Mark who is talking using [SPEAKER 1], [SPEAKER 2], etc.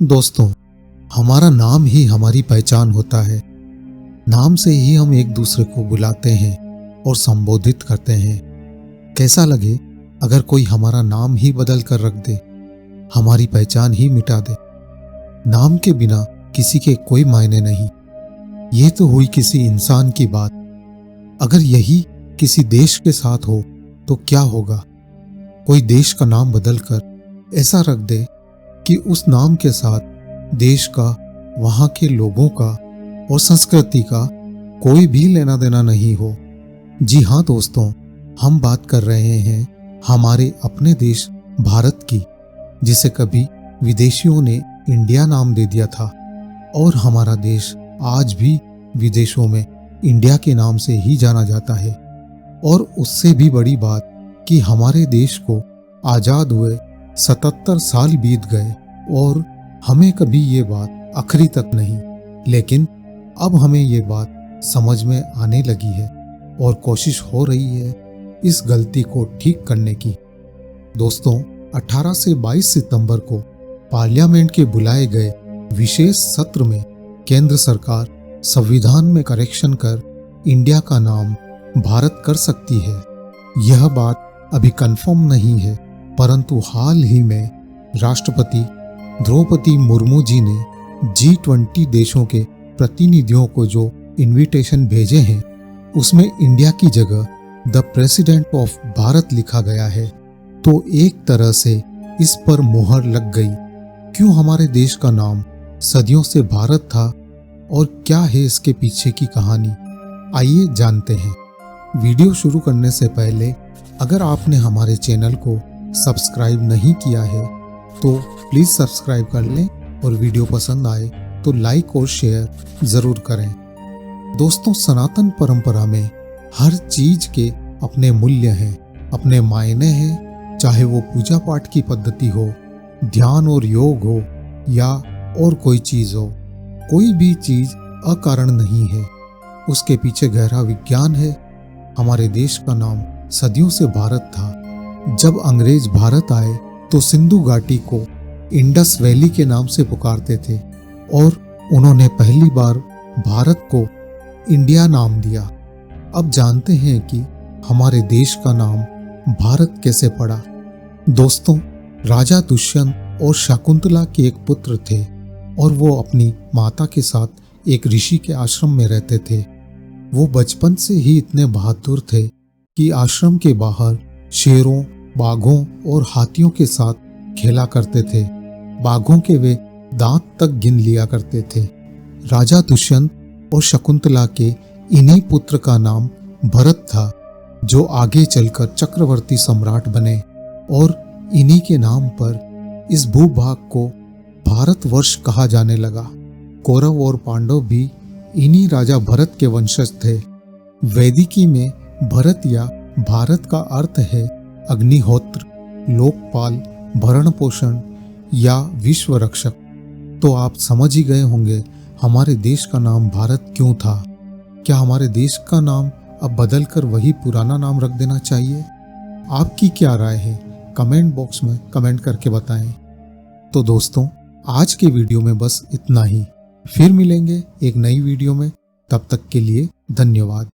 [SPEAKER 1] दोस्तों, हमारा नाम ही हमारी पहचान होता है। नाम से ही हम एक दूसरे को बुलाते हैं और संबोधित करते हैं। कैसा लगे अगर कोई हमारा नाम ही बदल कर रख दे, हमारी पहचान ही मिटा दे। नाम के बिना किसी के कोई मायने नहीं। ये तो हुई किसी इंसान की बात। अगर यही किसी देश के साथ हो तो क्या होगा? कोई देश का नाम बदलकर ऐसा रख दे कि उस नाम के साथ देश का, वहाँ के लोगों का और संस्कृति का कोई भी लेना देना नहीं हो। जी हाँ दोस्तों, हम बात कर रहे हैं हमारे अपने देश भारत की, जिसे कभी विदेशियों ने इंडिया नाम दे दिया था। और हमारा देश आज भी विदेशों में इंडिया के नाम से ही जाना जाता है। और उससे भी बड़ी बात कि हमारे देश को आज़ाद हुए 77 साल बीत गए और हमें कभी ये बात अखरी तक नहीं, लेकिन अब हमें ये बात समझ में आने लगी है और कोशिश हो रही है इस गलती को ठीक करने की। दोस्तों, 18 से 22 सितंबर को पार्लियामेंट के बुलाए गए विशेष सत्र में केंद्र सरकार संविधान में करेक्शन कर इंडिया का नाम भारत कर सकती है। यह बात अभी कंफर्म नहीं है, परंतु हाल ही में राष्ट्रपति द्रौपदी मुर्मू जी ने G20 देशों के प्रतिनिधियों को जो इनविटेशन भेजे हैं, उसमें इंडिया की जगह द प्रेसिडेंट ऑफ भारत लिखा गया है। तो एक तरह से इस पर मुहर लग गई। क्यों हमारे देश का नाम सदियों से भारत था और क्या है इसके पीछे की कहानी? आइए जानते हैं। वीडियो शुरू करने से पहले अगर आपने हमारे चैनल को सब्सक्राइब नहीं किया है तो प्लीज़ सब्सक्राइब कर लें और वीडियो पसंद आए तो लाइक और शेयर ज़रूर करें। दोस्तों, सनातन परंपरा में हर चीज़ के अपने मूल्य हैं, अपने मायने हैं। चाहे वो पूजा पाठ की पद्धति हो, ध्यान और योग हो या और कोई चीज़ हो, कोई भी चीज़ अकारण नहीं है, उसके पीछे गहरा विज्ञान है। हमारे देश का नाम सदियों से भारत था। जब अंग्रेज भारत आए तो सिंधु घाटी को इंडस वैली के नाम से पुकारते थे और उन्होंने पहली बार भारत को इंडिया नाम दिया। अब जानते हैं कि हमारे देश का नाम भारत कैसे पड़ा। दोस्तों, राजा दुष्यंत और शकुंतला के एक पुत्र थे और वो अपनी माता के साथ एक ऋषि के आश्रम में रहते थे। वो बचपन से ही इतने बहादुर थे कि आश्रम के बाहर शेरों, बाघों और हाथियों के साथ खेला करते थे। बाघों के वे दांत तक गिन लिया करते थे। राजा दुष्यंत और शकुंतला के इन्हीं पुत्र का नाम भरत था, जो आगे चलकर चक्रवर्ती सम्राट बने और इन्हीं के नाम पर इस भूभाग को भारतवर्ष कहा जाने लगा। कौरव और पांडव भी इन्हीं राजा भरत के वंशज थे। वैदिकी में भरत या भारत का अर्थ है अग्निहोत्र, लोकपाल, भरण पोषण या विश्व रक्षक। तो आप समझ ही गए होंगे हमारे देश का नाम भारत क्यों था। क्या हमारे देश का नाम अब बदलकर वही पुराना नाम रख देना चाहिए? आपकी क्या राय है? कमेंट बॉक्स में कमेंट करके बताएं। तो दोस्तों, आज के वीडियो में बस इतना ही। फिर मिलेंगे एक नई वीडियो में। तब तक के लिए धन्यवाद।